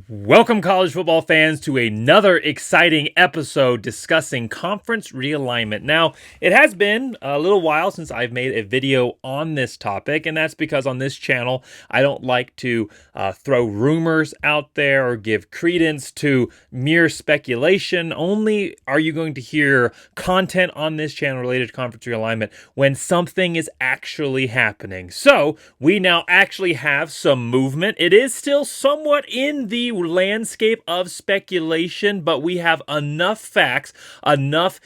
Welcome, college football fans, to another exciting episode discussing conference realignment. Now, it has been a little while since I've made a video on this topic, and that's because on this channel, I don't like to throw rumors out there or give credence to mere speculation. Only are you going to hear content on this channel related to conference realignment when something is actually happening. So, we now actually have some movement. It is still somewhat in the landscape of speculation, but we have enough facts, enough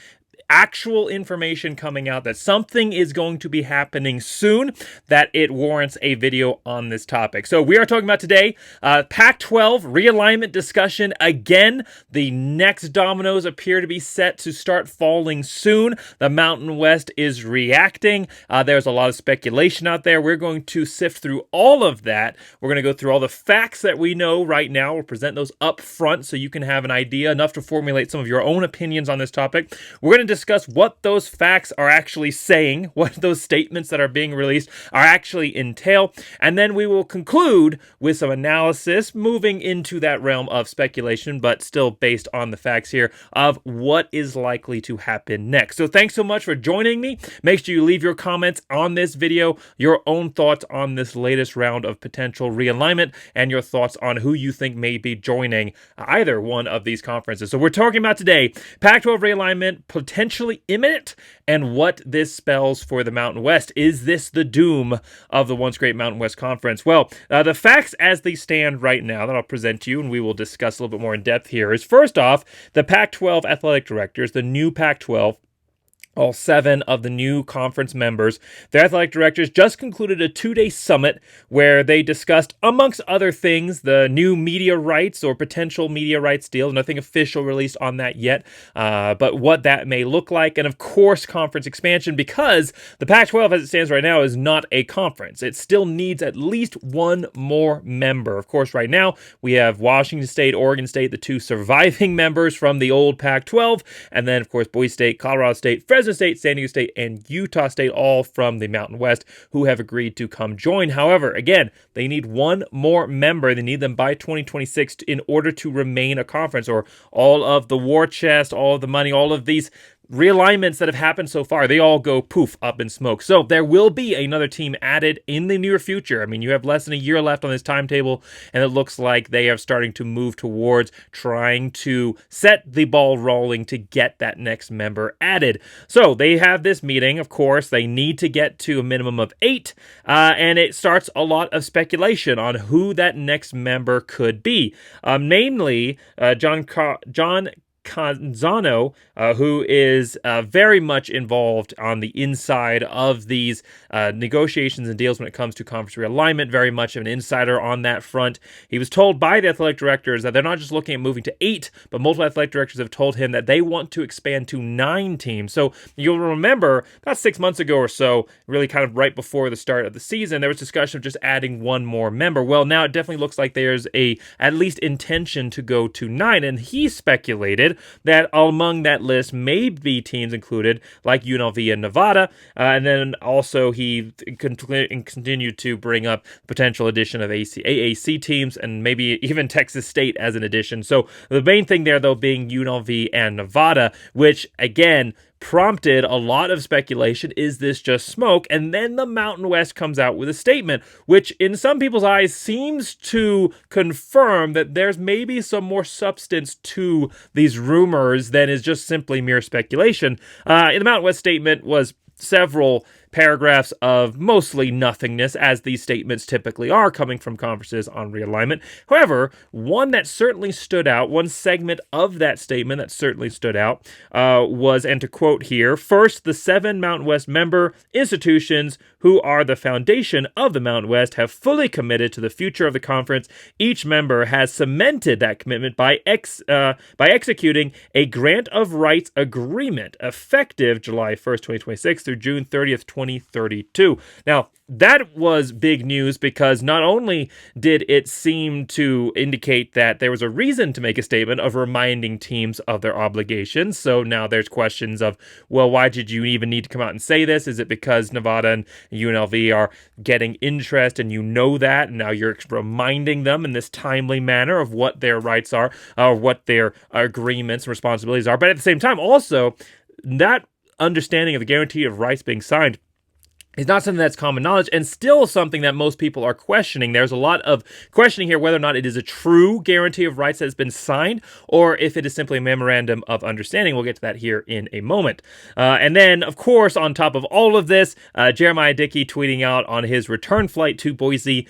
actual information coming out that something is going to be happening soon that it warrants a video on this topic. So we are talking about today Pac-12 realignment discussion. Again, the next dominoes appear to be set to start falling soon. The Mountain West is reacting. There's a lot of speculation out there. We're going to sift through all of that. We're going to go through all the facts that we know right now. We'll present those up front so you can have an idea, enough to formulate some of your own opinions on this topic. We're going to discuss what those facts are actually saying, what those statements that are being released are actually entail, and then we will conclude with some analysis moving into that realm of speculation, but still based on the facts here of what is likely to happen next. So thanks so much for joining me. Make sure you leave your comments on this video, your own thoughts on this latest round of potential realignment, and your thoughts on who you think may be joining either one of these conferences. So we're talking about today Pac-12 realignment, potentially imminent, and what this spells for the Mountain West. Is this the doom of the once great Mountain West Conference? Well, the facts as they stand right now that I'll present to you and we will discuss a little bit more in depth here is, first off, the Pac-12 athletic directors, the new Pac-12, all 7 of the new conference members, their athletic directors just concluded a 2-day summit where they discussed, amongst other things, the new media rights or potential media rights deal. Nothing official released on that yet, but what that may look like. And of course, conference expansion, because the Pac-12 as it stands right now is not a conference. It still needs at least one more member. Of course, right now, we have Washington State, Oregon State, the 2 surviving members from the old Pac-12, and then, of course, Boise State, Colorado State, Fresno State, San Diego State, and Utah State, all from the Mountain West, who have agreed to come join. However, again, they need one more member. They need them by 2026 in order to remain a conference, or all of the war chest, all of the money, all of these realignments that have happened so far, they all go poof, up in smoke. So there will be another team added in the near future. I mean, you have less than a year left on this timetable, and it looks like they are starting to move towards trying to set the ball rolling to get that next member added. So they have this meeting. Of course, they need to get to a minimum of 8, and it starts a lot of speculation on who that next member could be. Namely, John Canzano, who is very much involved on the inside of these negotiations and deals when it comes to conference realignment, very much of an insider on that front. He was told by the athletic directors that they're not just looking at moving to 8, but multiple athletic directors have told him that they want to expand to 9 teams. So you'll remember about 6 months ago or so, really kind of right before the start of the season, there was discussion of just adding one more member. Well, now it definitely looks like there's at least intention to go to 9, and he speculated that among that list may be teams included like UNLV and Nevada, and then also he continued to bring up potential addition of AAC teams and maybe even Texas State as an addition. So the main thing there, though, being UNLV and Nevada, which again prompted a lot of speculation. Is this just smoke? And then the Mountain West comes out with a statement, which in some people's eyes seems to confirm that there's maybe some more substance to these rumors than is just simply mere speculation. In the Mountain West statement was several paragraphs of mostly nothingness, as these statements typically are coming from conferences on realignment. However, one that certainly stood out, one segment of that statement that certainly stood out was, and to quote here, first, the 7 Mountain West member institutions who are the foundation of the Mountain West have fully committed to the future of the conference. Each member has cemented that commitment by executing a grant of rights agreement effective July 1st, 2026 through June 30th, 2032. Now, that was big news because not only did it seem to indicate that there was a reason to make a statement of reminding teams of their obligations. So now there's questions of, well, why did you even need to come out and say this? Is it because Nevada and UNLV are getting interest and you know that, and now you're reminding them in this timely manner of what their rights are, or what their agreements and responsibilities are? But at the same time, also, that understanding of the guarantee of rights being signed is not something that's common knowledge, and still something that most people are questioning. There's a lot of questioning here whether or not it is a true guarantee of rights that has been signed, or if it is simply a memorandum of understanding. We'll get to that here in a moment. And then, of course, on top of all of this, Jeremiah Dickey tweeting out on his return flight to Boise,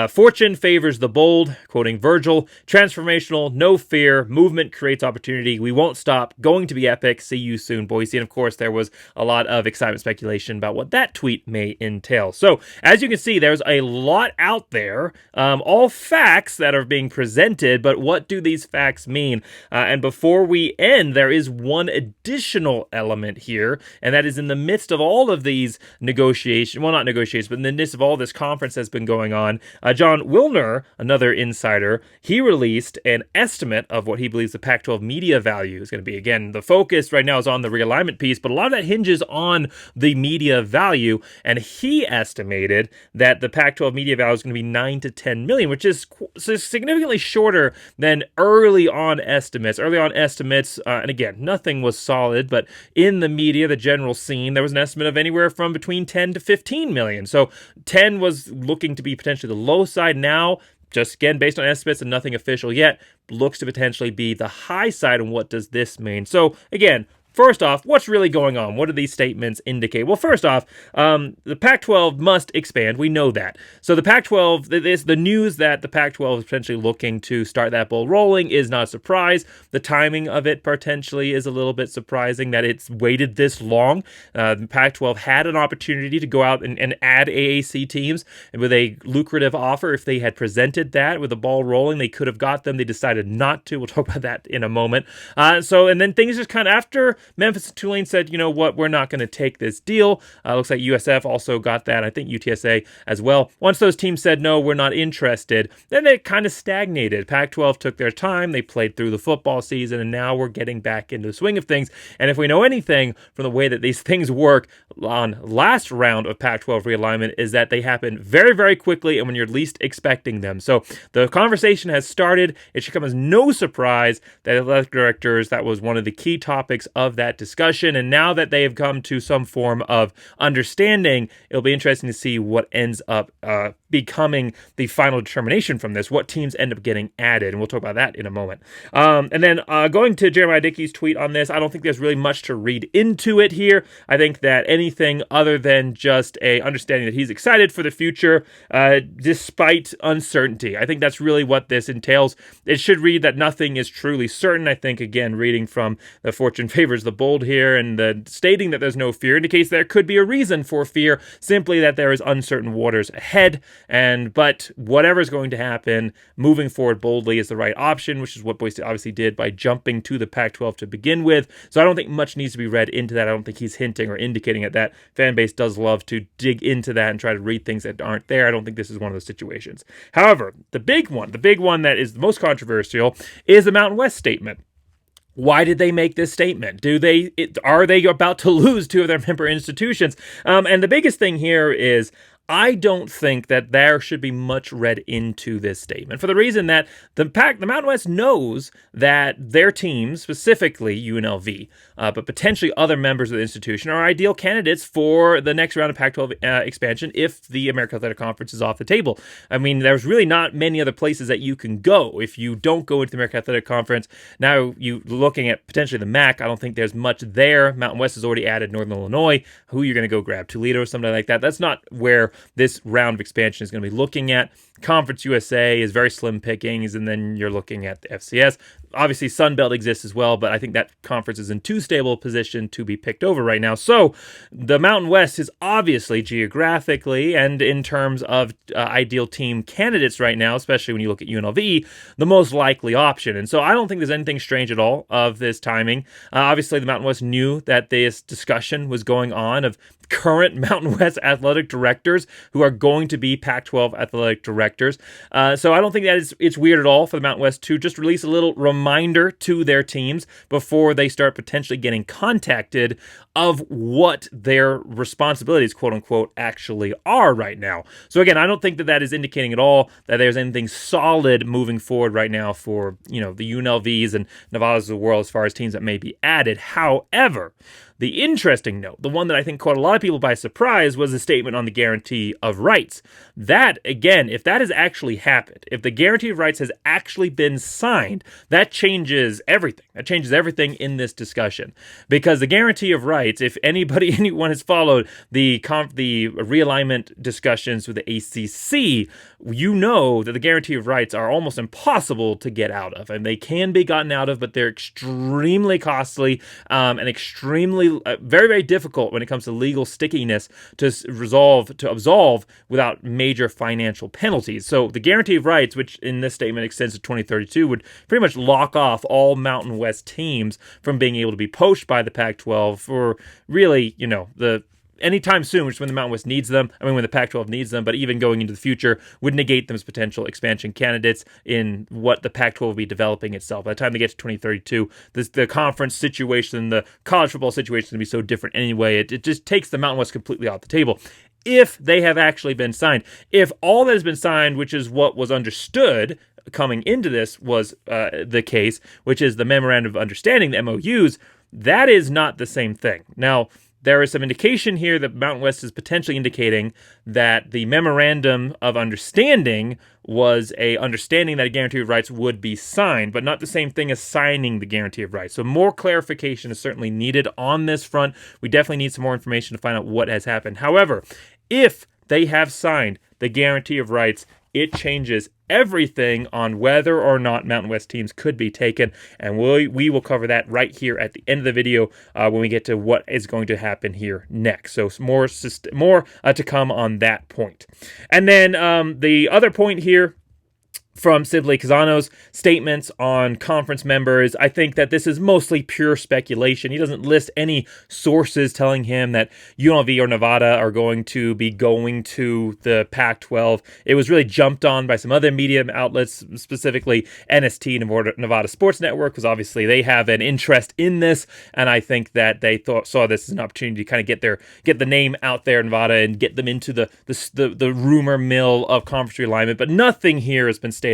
"Fortune favors the bold," quoting Virgil, "transformational, no fear, movement creates opportunity. We won't stop, going to be epic. See you soon, Boise." And of course, there was a lot of excitement, speculation about what that tweet may entail. So as you can see, there's a lot out there, all facts that are being presented, but what do these facts mean? And before we end, there is one additional element here, and that is in the midst of all of these negotiations, well, not negotiations, but in the midst of all this conference that's been going on, John Wilner, another insider, he released an estimate of what he believes the Pac-12 media value is going to be. Again, the focus right now is on the realignment piece, but a lot of that hinges on the media value. And he estimated that the Pac-12 media value is going to be 9 to 10 million, which is significantly shorter than early on estimates. And again, nothing was solid, but in the media, the general scene, there was an estimate of anywhere from between 10 to 15 million. So 10 was looking to be potentially the low side. Now, just again, based on estimates and nothing official yet, looks to potentially be the high side. And what does this mean? So again, first off, what's really going on? What do these statements indicate? Well, first off, the Pac-12 must expand. We know that. So the Pac-12, the news that the Pac-12 is potentially looking to start that ball rolling is not a surprise. The timing of it potentially is a little bit surprising that it's waited this long. The Pac-12 had an opportunity to go out and add AAC teams with a lucrative offer. If they had presented that with the ball rolling, they could have got them. They decided not to. We'll talk about that in a moment. And then things just kind of after Memphis and Tulane said, you know what, we're not going to take this deal. Looks like USF also got that. I think UTSA as well. Once those teams said, no, we're not interested, then it kind of stagnated. Pac-12 took their time. They played through the football season, and now we're getting back into the swing of things. And if we know anything from the way that these things work on last round of Pac-12 realignment, is that they happen very, very quickly and when you're least expecting them. So the conversation has started. It should come as no surprise that athletic directors, that was one of the key topics of that discussion, and now that they have come to some form of understanding, it'll be interesting to see what ends up becoming the final determination from this, what teams end up getting added, and we'll talk about that in a moment. And then going to Jeremiah Dickey's tweet on this, I don't think there's really much to read into it here. I think that anything other than just a understanding that he's excited for the future despite uncertainty. I think that's really what this entails. It should read that nothing is truly certain. I think, again, reading from the Fortune favors the bold here, and the stating that there's no fear indicates there could be a reason for fear, simply that there is uncertain waters ahead. But whatever is going to happen, moving forward boldly is the right option, which is what Boise obviously did by jumping to the Pac-12 to begin with. So I don't think much needs to be read into that. I don't think he's hinting or indicating at that. Fan base does love to dig into that and try to read things that aren't there. I don't think this is one of those situations. However, the big one that is the most controversial is the Mountain West statement. Why did they make this statement? Are they about to lose two of their member institutions? And the biggest thing here is, I don't think that there should be much read into this statement, for the reason that the Mountain West knows that their team, specifically UNLV, but potentially other members of the institution, are ideal candidates for the next round of Pac-12 expansion if the American Athletic Conference is off the table. I mean, there's really not many other places that you can go if you don't go into the American Athletic Conference. Now, you looking at potentially the MAC, I don't think there's much there. Mountain West has already added Northern Illinois. Who you're going to go grab? Toledo or something like that? That's not where this round of expansion is going to be looking at. Conference USA is very slim pickings, and then you're looking at the FCS. Obviously, Sun Belt exists as well, but I think that conference is in too stable a position to be picked over right now. So the Mountain West is obviously geographically and in terms of ideal team candidates right now, especially when you look at UNLV, the most likely option. And so I don't think there's anything strange at all of this timing. Obviously, the Mountain West knew that this discussion was going on of current Mountain West athletic directors who are going to be Pac-12 athletic directors. So I don't think that it's weird at all for the Mountain West to just release a little reminder to their teams before they start potentially getting contacted of what their responsibilities, quote unquote, actually are right now. So again, I don't think that is indicating at all that there's anything solid moving forward right now for, the UNLVs and Nevadas of the world as far as teams that may be added. However, the interesting note, the one that I think caught a lot of people by surprise, was the statement on the guarantee of rights. That, again, if that has actually happened, if the guarantee of rights has actually been signed, that changes everything. That changes everything in this discussion. Because the guarantee of rights, if anyone has followed the realignment discussions with the ACC, you know that the guarantee of rights are almost impossible to get out of. And they can be gotten out of, but they're extremely costly and extremely very, very difficult when it comes to legal stickiness to absolve without major financial penalties. So the guarantee of rights, which in this statement extends to 2032, would pretty much lock off all Mountain West teams from being able to be poached by the Pac-12 for really, anytime soon, which is when the Mountain West needs them. When the Pac-12 needs them, but even going into the future would negate them as potential expansion candidates in what the Pac-12 will be developing itself. By the time they get to 2032, the conference situation, the college football situation is going to be so different anyway. It just takes the Mountain West completely off the table. If they have actually been signed, if all that has been signed, which is what was understood coming into this was the case, which is the memorandum of understanding, the MOUs, that is not the same thing. Now, there is some indication here that Mountain West is potentially indicating that the memorandum of understanding was a understanding that a guarantee of rights would be signed, but not the same thing as signing the guarantee of rights. So more clarification is certainly needed on this front. We definitely need some more information to find out what has happened. However, if they have signed the guarantee of rights, it changes everything on whether or not Mountain West teams could be taken, and we will cover that right here at the end of the video when we get to what is going to happen here next. So more to come on that point. And then the other point here from Sibley Kazano's statements on conference members, I think that this is mostly pure speculation. He doesn't list any sources telling him that UNLV or Nevada are going to be going to the Pac-12. It was really jumped on by some other media outlets, specifically NST, Nevada Sports Network, because obviously they have an interest in this, and I think that they saw this as an opportunity to kind of get the name out there in Nevada and get them into the rumor mill of conference realignment. But nothing here has been stated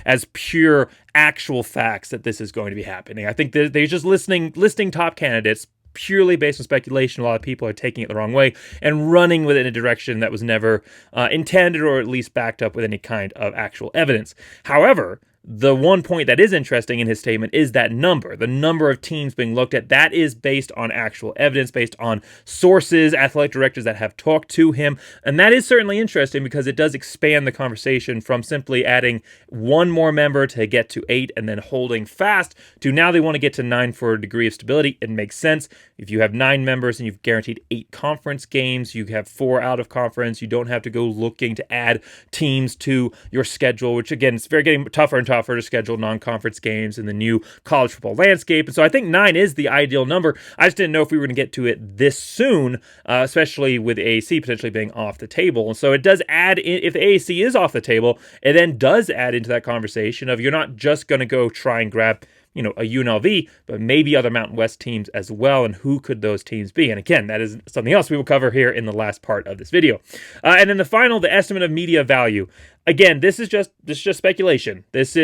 as pure actual facts that this is going to be happening. I think they're just listing top candidates purely based on speculation. A lot of people are taking it the wrong way and running with it in a direction that was never intended or at least backed up with any kind of actual evidence. However, the one point that is interesting in his statement is that the number of teams being looked at. That is based on actual evidence, based on sources, athletic directors that have talked to him. And that is certainly interesting because it does expand the conversation from simply adding one more member to get to 8 and then holding fast to now they want to get to 9 for a degree of stability. It makes sense. If you have 9 members and you've guaranteed 8 conference games, you have 4 out of conference. You don't have to go looking to add teams to your schedule, which again, it's getting tougher and tougher to schedule non-conference games in the new college football landscape. And so I think 9 is the ideal number. I just didn't know if we were going to get to it this soon, especially with AAC potentially being off the table. And so it does add in, if the AAC is off the table, it then does add into that conversation of you're not just going to go try and grab a UNLV, but maybe other Mountain West teams as well, and who could those teams be? And again, that is something else we will cover here in the last part of this video. And then the estimate of media value. Again, this is just speculation. It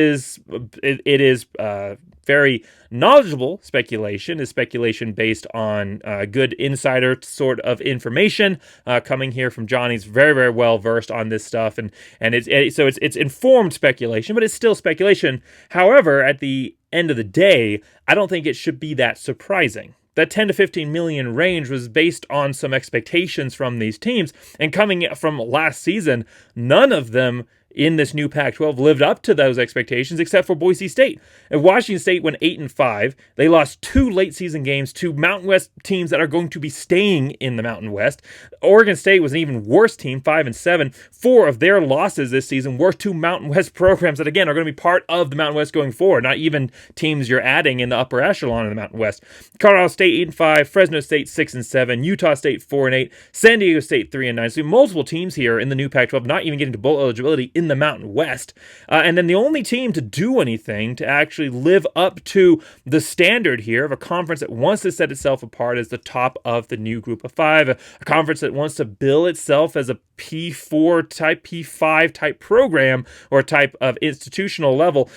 is very knowledgeable speculation. Is speculation based on good insider sort of information coming here from Johnny. He's very, very well versed on this stuff, and it's informed speculation, but it's still speculation. However, at the end of the day, I don't think it should be that surprising. That 10 to 15 million range was based on some expectations from these teams, and coming from last season, none of them in this new Pac-12 lived up to those expectations, except for Boise State. And Washington State went 8-5. They lost 2 late season games to Mountain West teams that are going to be staying in the Mountain West. Oregon State was an even worse team, 5-7. 4 of their losses this season were to Mountain West programs that, again, are going to be part of the Mountain West going forward, not even teams you're adding in the upper echelon of the Mountain West. Colorado State 8-5, Fresno State 6-7, Utah State 4-8, San Diego State 3-9. So multiple teams here in the new Pac-12 not even getting to bowl eligibility in the Mountain West. And then the only team to do anything to actually live up to the standard here of a conference that wants to set itself apart as the top of the new group of 5, a conference that wants to bill itself as a P4 type, P5 type program or type of institutional level.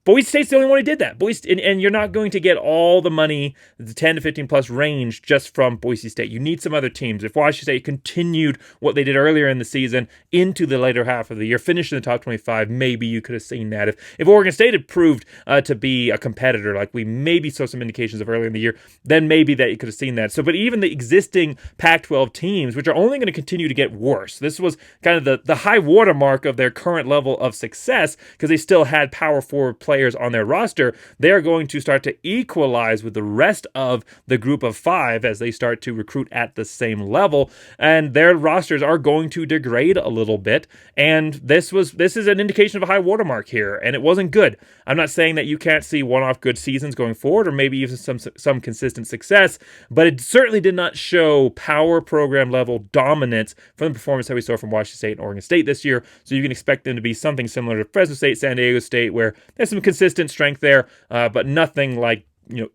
Boise State's the only one who did that. And you're not going to get all the money, the 10 to 15 plus range, just from Boise State. You need some other teams. If Washington State continued what they did earlier in the season into the later half of the year, finished in the top 25, maybe you could have seen that. If Oregon State had proved to be a competitor, like we maybe saw some indications of earlier in the year, then maybe that you could have seen that. So, but even the existing Pac-12 teams, which are only going to continue to get worse, this was kind of the high watermark of their current level of success because they still had power forward players on their roster. They're going to start to equalize with the rest of the group of 5 as they start to recruit at the same level, and their rosters are going to degrade a little bit. And this is an indication of a high watermark here, and it wasn't good. I'm not saying that you can't see one-off good seasons going forward, or maybe even some consistent success, but it certainly did not show power program level dominance from the performance that we saw from Washington State and Oregon State this year. So you can expect them to be something similar to Fresno State, San Diego State, where there's some consistent strength there, but nothing like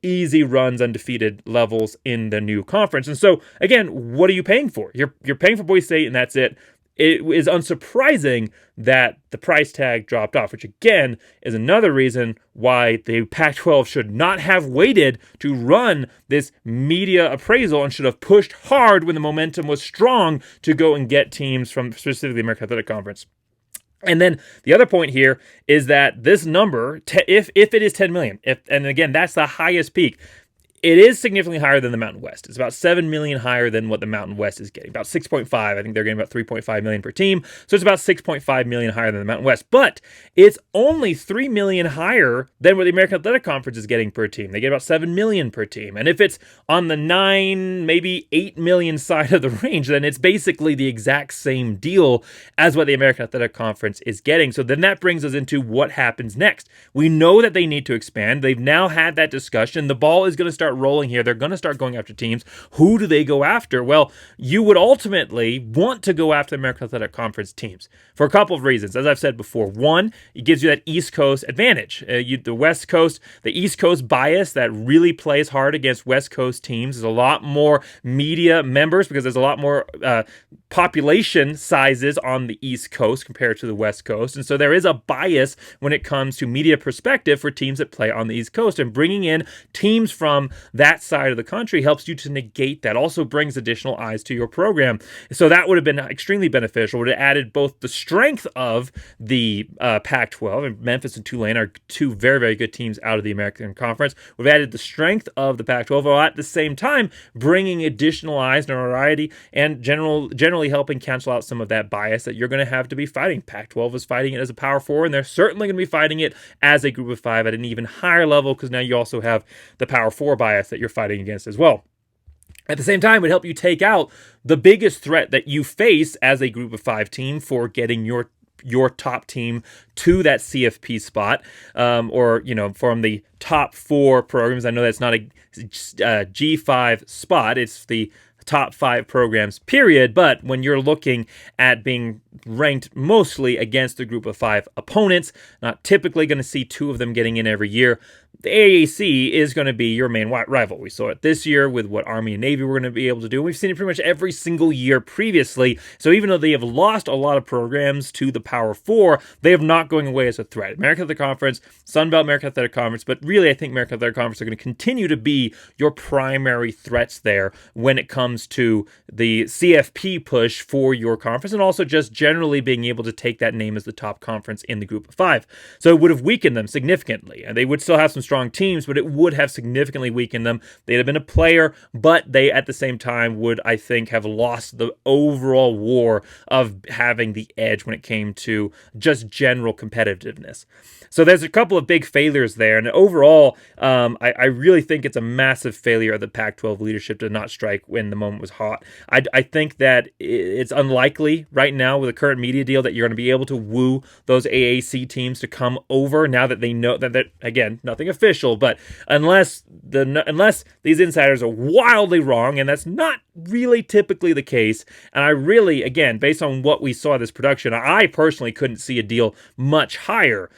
easy runs, undefeated levels in the new conference. And so, again, what are you paying for? You're paying for Boise State, and that's it. It is unsurprising that the price tag dropped off, which again is another reason why the Pac-12 should not have waited to run this media appraisal and should have pushed hard when the momentum was strong to go and get teams from specifically the American Athletic Conference. And then the other point here is that this number, if it is 10 million, and again, that's the highest peak, it is significantly higher than the Mountain West. It's about 7 million higher than what the Mountain West is getting. About 6.5. I think they're getting about 3.5 million per team. So it's about 6.5 million higher than the Mountain West. But it's only 3 million higher than what the American Athletic Conference is getting per team. They get about 7 million per team. And if it's on the 9, maybe 8 million side of the range, then it's basically the exact same deal as what the American Athletic Conference is getting. So then that brings us into what happens next. We know that they need to expand. They've now had that discussion. The ball is going to start rolling here. They're going to start going after teams. Who do they go after? Well, you would ultimately want to go after the American Athletic Conference teams for a couple of reasons. As I've said before, one, it gives you that East Coast advantage. The West Coast, the East Coast bias that really plays hard against West Coast teams. There's a lot more media members because there's a lot more population sizes on the East Coast compared to the West Coast. And so there is a bias when it comes to media perspective for teams that play on the East Coast, and bringing in teams from that side of the country helps you to negate that. Also brings additional eyes to your program. So that would have been extremely beneficial. Would have added both the strength of the Pac-12, and Memphis and Tulane are 2 very, very good teams out of the American Conference. We've added the strength of the Pac-12 while at the same time bringing additional eyes, notoriety, and generally helping cancel out some of that bias that you're going to have to be fighting. Pac-12 is fighting it as a Power 4, and they're certainly going to be fighting it as a Group of 5 at an even higher level, because now you also have the Power 4 bias that you're fighting against as well. At the same time, it would help you take out the biggest threat that you face as a Group of 5 team for getting your top team to that CFP spot, or from the top 4 programs. I know that's not a G5 spot. It's the top 5 programs, period. But when you're looking at being ranked mostly against the Group of 5 opponents, not typically going to see 2 of them getting in every year, the AAC is going to be your main rival. We saw it this year with what Army and Navy were going to be able to do. We've seen it pretty much every single year previously. So even though they have lost a lot of programs to the Power 4, they have not going away as a threat. American Athletic Conference, Sunbelt American Athletic Conference, but really I think American Athletic Conference are going to continue to be your primary threats there when it comes to the CFP push for your conference, and also just generally being able to take that name as the top conference in the Group of 5. So it would have weakened them significantly, and they would still have some strong teams, but it would have significantly weakened them. They'd have been a player, but they at the same time would, I think, have lost the overall war of having the edge when it came to just general competitiveness. So there's a couple of big failures there. And overall, I really think it's a massive failure of the Pac-12 leadership to not strike when the moment was hot. I think that it's unlikely right now with the current media deal that you're going to be able to woo those AAC teams to come over now that they know that, again, nothing official, but unless these insiders are wildly wrong, and that's not really typically the case. And I really, again, based on what we saw this production, I personally couldn't see a deal much higher.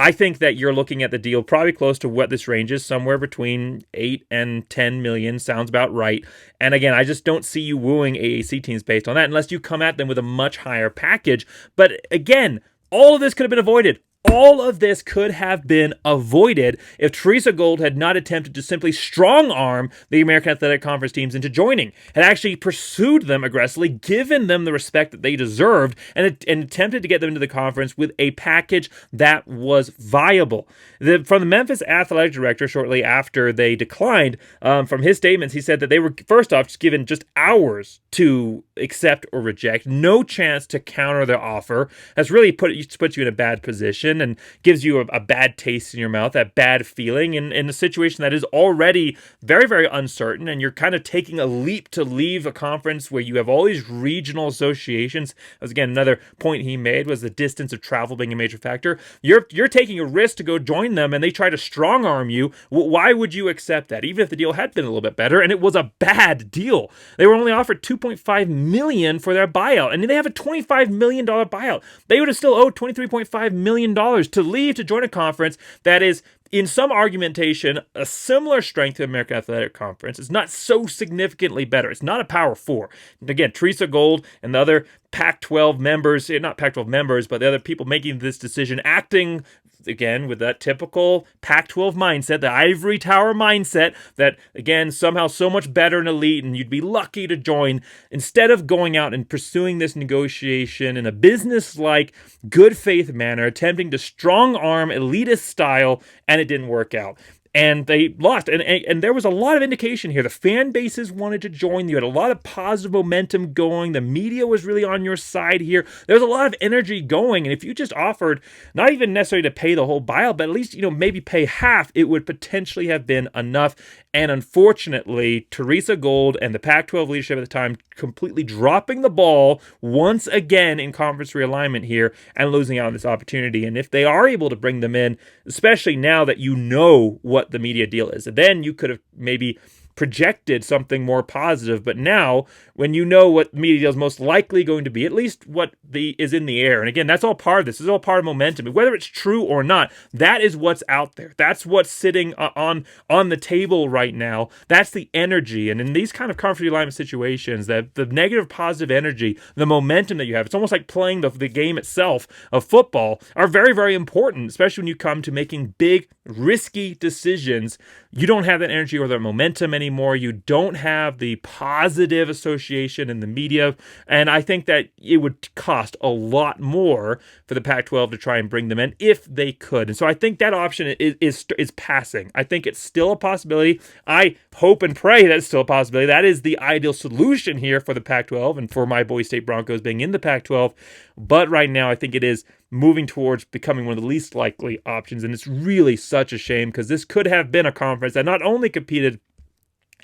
I think that you're looking at the deal probably close to what this range is, somewhere between 8 and 10 million. Sounds about right. And again, I just don't see you wooing AAC teams based on that unless you come at them with a much higher package. But again, all of this could have been avoided. All of this could have been avoided if Teresa Gold had not attempted to simply strong-arm the American Athletic Conference teams into joining, had actually pursued them aggressively, given them the respect that they deserved, and attempted to get them into the conference with a package that was viable. From the Memphis athletic director, shortly after they declined, from his statements, he said that they were, first off, just given just hours to accept or reject, no chance to counter their offer. That's really put you in a bad position and gives you a bad taste in your mouth, that bad feeling in a situation that is already very, very uncertain, and you're kind of taking a leap to leave a conference where you have all these regional associations. As again, another point he made was the distance of travel being a major factor. You're taking a risk to go join them, and they try to strong arm you. Why would you accept that? Even if the deal had been a little bit better, and it was a bad deal. They were only offered $2.5 million for their buyout, and they have a $25 million buyout. They would have still owed $23.5 million to leave to join a conference that is, in some argumentation, a similar strength to the American Athletic Conference. It's not so significantly better. It's not a Power 4. And again, Teresa Gold and the other Pac-12 members, not Pac-12 members, but the other people making this decision, acting again with that typical Pac-12 mindset, the ivory tower mindset that, again, somehow so much better and elite and you'd be lucky to join, instead of going out and pursuing this negotiation in a business-like, good faith manner, attempting to strong-arm elitist style, and it didn't work out. And they lost. And there was a lot of indication here. The fan bases wanted to join. You had a lot of positive momentum going. The media was really on your side here. There was a lot of energy going. And if you just offered, not even necessarily to pay the whole buyout, but at least, maybe pay half, it would potentially have been enough. And unfortunately, Teresa Gold and the Pac-12 leadership at the time completely dropping the ball once again in conference realignment here and losing out on this opportunity. And if they are able to bring them in, especially now that you know what the media deal is, then you could have maybe projected something more positive. But now, when you know what the media deal is most likely going to be, at least what is in the air, and again, that's all part of this. This is all part of momentum. Whether it's true or not, that is what's out there. That's what's sitting on the table right now. That's the energy. And in these kind of conference alignment situations, the negative, positive energy, the momentum that you have, it's almost like playing the game itself of football, are very, very important, especially when you come to making big, risky decisions. You don't have that energy or that momentum anymore. You don't have the positive association in the media. And I think that it would cost a lot more for the Pac-12 to try and bring them in if they could. And so I think that option is passing. I think it's still a possibility. I hope and pray that it's still a possibility. That is the ideal solution here for the Pac-12 and for my Boise State Broncos being in the Pac-12. But right now, I think it is moving towards becoming one of the least likely options. And it's really such a shame because this could have been a conference that not only competed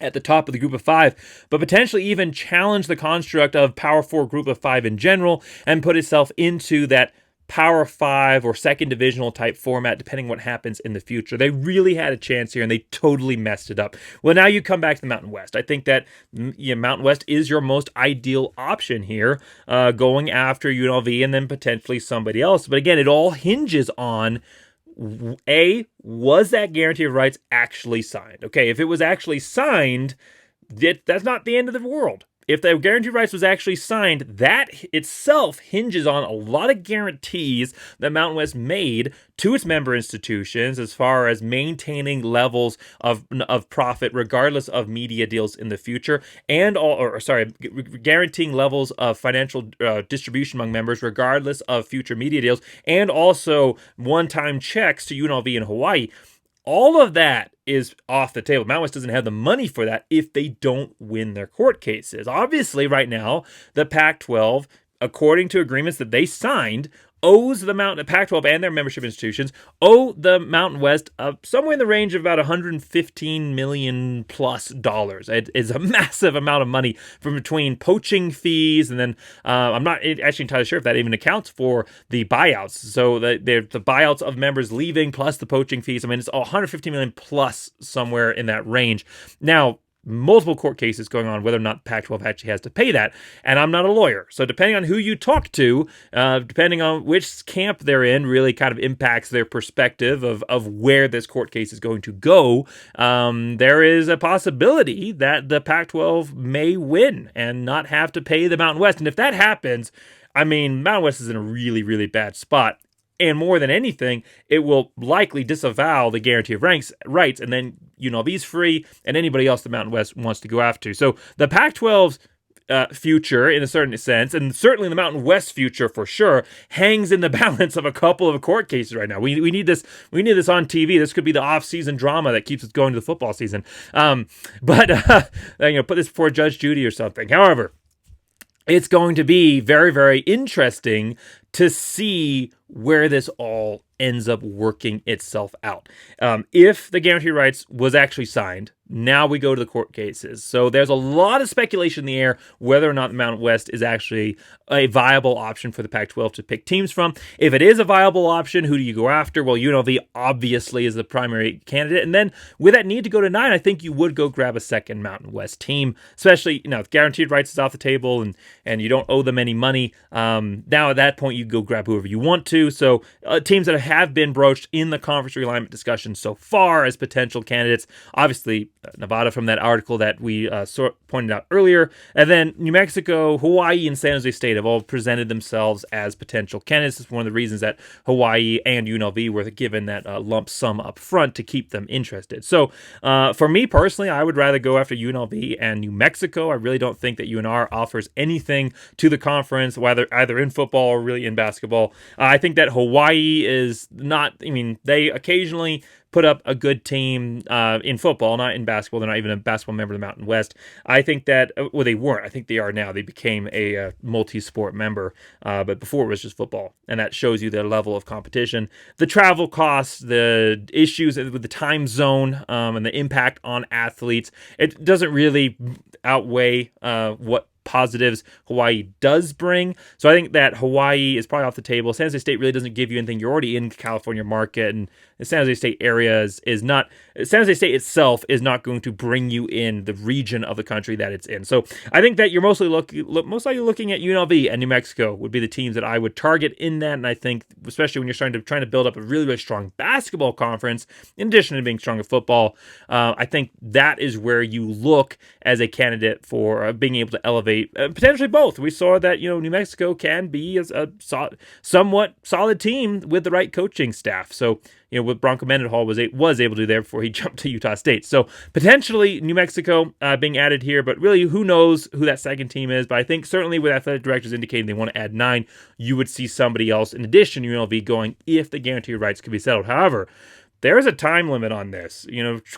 at the top of the group of five, but potentially even challenge the construct of Power 4 group of five in general and put itself into that Power 5 or second divisional type format, depending what happens in the future. They really had a chance here, and they totally messed it up. Well, now you come back to the Mountain West. I think that Mountain West is your most ideal option here, going after UNLV and then potentially somebody else. But again, it all hinges on, A, was that guarantee of rights actually signed? Okay, if it was actually signed, that's not the end of the world. If the guarantee rights was actually signed, that itself hinges on a lot of guarantees that Mountain West made to its member institutions as far as maintaining levels of profit regardless of media deals in the future, and guaranteeing levels of financial distribution among members regardless of future media deals, and also one-time checks to UNLV and Hawaii. All of that is off the table. Mountain West doesn't have the money for that if they don't win their court cases. Obviously, right now, the Pac-12, according to agreements that they signed, owes the Pac-12 and their membership institutions owe the Mountain West somewhere in the range of about $115 million plus dollars. It is a massive amount of money from between poaching fees, and then I'm not actually entirely sure if that even accounts for the buyouts. So the buyouts of members leaving plus the poaching fees. I mean, it's $115 million plus, somewhere in that range. Now, multiple court cases going on whether or not Pac-12 actually has to pay that. And I'm not a lawyer, so depending on who you talk to, depending on which camp they're in, really kind of impacts their perspective of where this court case is going to go. There is a possibility that the Pac-12 may win and not have to pay the Mountain West. And if that happens, I mean, Mountain West is in a really, really bad spot. And more than anything, it will likely disavow the guarantee of rights, and then UNLV's free, and anybody else the Mountain West wants to go after. So the Pac-12's future, in a certain sense, and certainly the Mountain West future for sure, hangs in the balance of a couple of court cases right now. We need this. We need this on TV. This could be the off-season drama that keeps us going to the football season. But put this before Judge Judy or something. However, it's going to be very, very interesting to see where this all ends up working itself out. If the guarantee rights was actually signed, now we go to the court cases. So there's a lot of speculation in the air whether or not the Mountain West is actually a viable option for the Pac-12 to pick teams from. If it is a viable option, who do you go after? Well, UNLV obviously is the primary candidate. And then with that need to go to 9, I think you would go grab a second Mountain West team, especially, if guaranteed rights is off the table and you don't owe them any money. Now at that point, you go grab whoever you want to. So teams that have been broached in the conference realignment discussion so far as potential candidates, obviously Nevada from that article that we pointed out earlier, and then New Mexico, Hawaii, and San Jose State have all presented themselves as potential candidates. It's one of the reasons that Hawaii and UNLV were given that lump sum up front to keep them interested. So for me personally, I would rather go after UNLV and New Mexico. I really don't think that UNR offers anything to the conference, whether either in football or really in basketball. I think that Hawaii is not, they occasionally put up a good team in football, not in basketball. They're not even a basketball member of the Mountain West. I think that, they weren't. I think they are now. They became a multi-sport member, but before it was just football. And that shows you the level of competition. The travel costs, the issues with the time zone, and the impact on athletes, it doesn't really outweigh what positives Hawaii does bring. So I think that Hawaii is probably off the table. San Jose State really doesn't give you anything. You're already in the California market, and the San Jose State area is not, San Jose State itself is not going to bring you in the region of the country that it's in. So I think that you're most likely looking at UNLV and New Mexico would be the teams that I would target in that. And I think, especially when you're trying to build up a really, really strong basketball conference, in addition to being strong at football, I think that is where you look as a candidate for being able to elevate potentially both. We saw that New Mexico can be a somewhat solid team with the right coaching staff. So what Bronco Mendenhall was able to do there before he jumped to Utah State. So potentially New Mexico being added here, but really who knows who that second team is. But I think certainly with athletic directors indicating they want to add 9, you would see somebody else in addition to UNLV going if the guarantee rights could be settled. However, there is a time limit on this.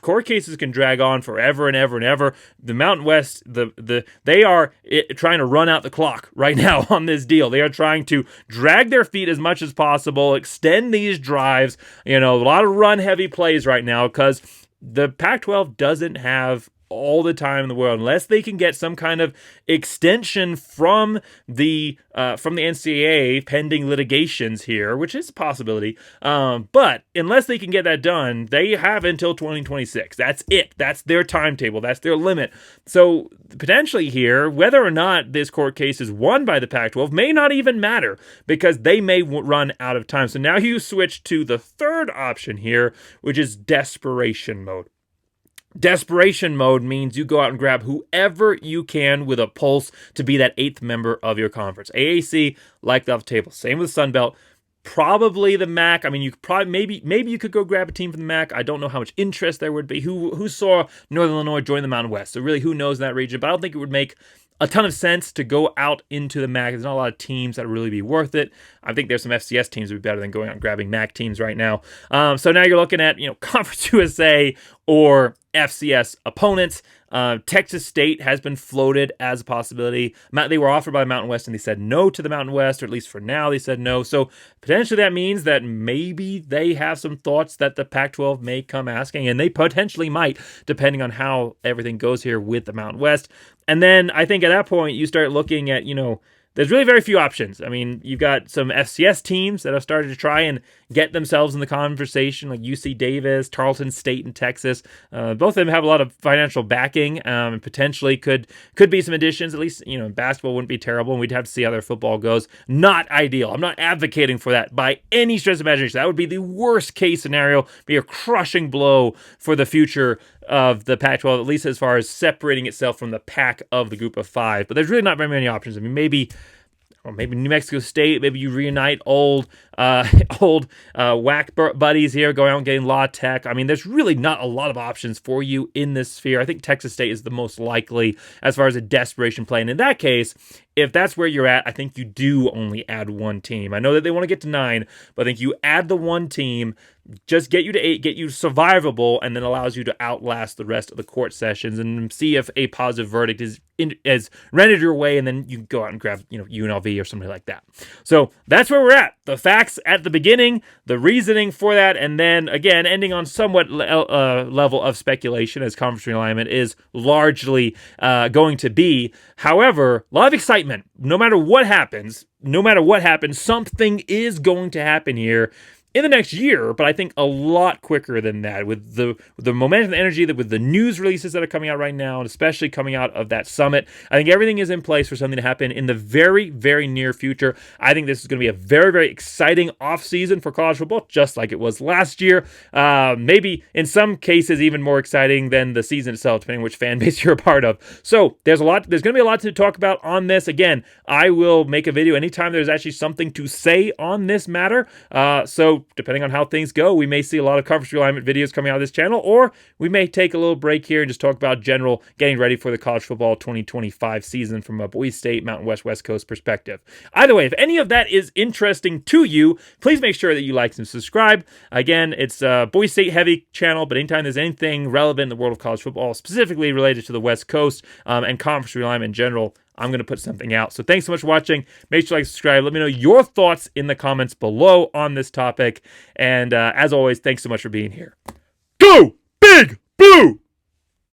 Court cases can drag on forever and ever and ever. The Mountain West, they are trying to run out the clock right now on this deal. They are trying to drag their feet as much as possible, extend these drives. A lot of run-heavy plays right now because the Pac-12 doesn't have all the time in the world unless they can get some kind of extension from the NCAA pending litigations here, which is a possibility. But unless they can get that done, they have until 2026. That's it. That's their timetable. That's their limit. So potentially here, whether or not this court case is won by the Pac-12 may not even matter because they may run out of time. So now you switch to the third option here, which is desperation mode. Desperation mode means you go out and grab whoever you can with a pulse to be that 8th member of your conference. AAC, like off the table. Same with Sun Belt. Probably the MAC. You could probably maybe you could go grab a team from the MAC. I don't know how much interest there would be. Who saw Northern Illinois join the Mountain West? So really, who knows in that region? But I don't think it would make a ton of sense to go out into the MAC. There's not a lot of teams that would really be worth it. I think there's some FCS teams that would be better than going out and grabbing MAC teams right now. So now you're looking at, Conference USA or FCS opponents. Texas State has been floated as a possibility. They were offered by Mountain West and they said no to the Mountain West, or at least for now they said no. So potentially that means that maybe they have some thoughts that the Pac-12 may come asking, and they potentially might, depending on how everything goes here with the Mountain West. And then I think at that point you start looking at, there's really very few options. I mean, you've got some FCS teams that have started to try and get themselves in the conversation, like UC Davis, Tarleton State in Texas. Both of them have a lot of financial backing, and potentially could be some additions. At least, basketball wouldn't be terrible, and we'd have to see how their football goes. Not ideal. I'm not advocating for that by any stretch of imagination. That would be the worst case scenario, be a crushing blow for the future of the Pac-12, at least as far as separating itself from the pack of the group of five. But there's really not very many options. I mean, maybe New Mexico State, maybe you reunite old WAC buddies here, going out and getting La Tech. I mean, there's really not a lot of options for you in this sphere. I think Texas State is the most likely as far as a desperation play. And in that case, if that's where you're at, I think you do only add one team. I know that they want to get to 9, but I think you add the one team, just get you to 8, get you survivable, and then allows you to outlast the rest of the court sessions and see if a positive verdict is rendered your way, and then you can go out and grab, UNLV or something like that. So that's where we're at. The facts at the beginning, the reasoning for that, and then again ending on somewhat level of speculation, as conference realignment is largely going to be. However, a lot of excitement. No matter what happens, something is going to happen here in the next year, but I think a lot quicker than that, with the momentum, the energy, with the news releases that are coming out right now, and especially coming out of that summit. I think everything is in place for something to happen in the very, very near future. I think this is going to be a very, very exciting offseason for college football, just like it was last year. Maybe in some cases even more exciting than the season itself, depending on which fan base you're a part of. So there's going to be a lot to talk about on this. Again, I will make a video anytime there's actually something to say on this matter. So depending on how things go, we may see a lot of conference realignment videos coming out of this channel, or we may take a little break here and just talk about general getting ready for the college football 2025 season from a Boise State, Mountain West, West Coast perspective. Either way, if any of that is interesting to you, please make sure that you like and subscribe. Again, it's a Boise State heavy channel, but anytime there's anything relevant in the world of college football, specifically related to the West Coast and conference realignment in general, I'm going to put something out. So thanks so much for watching. Make sure you like, subscribe. Let me know your thoughts in the comments below on this topic. And as always, thanks so much for being here. Go Big Blue!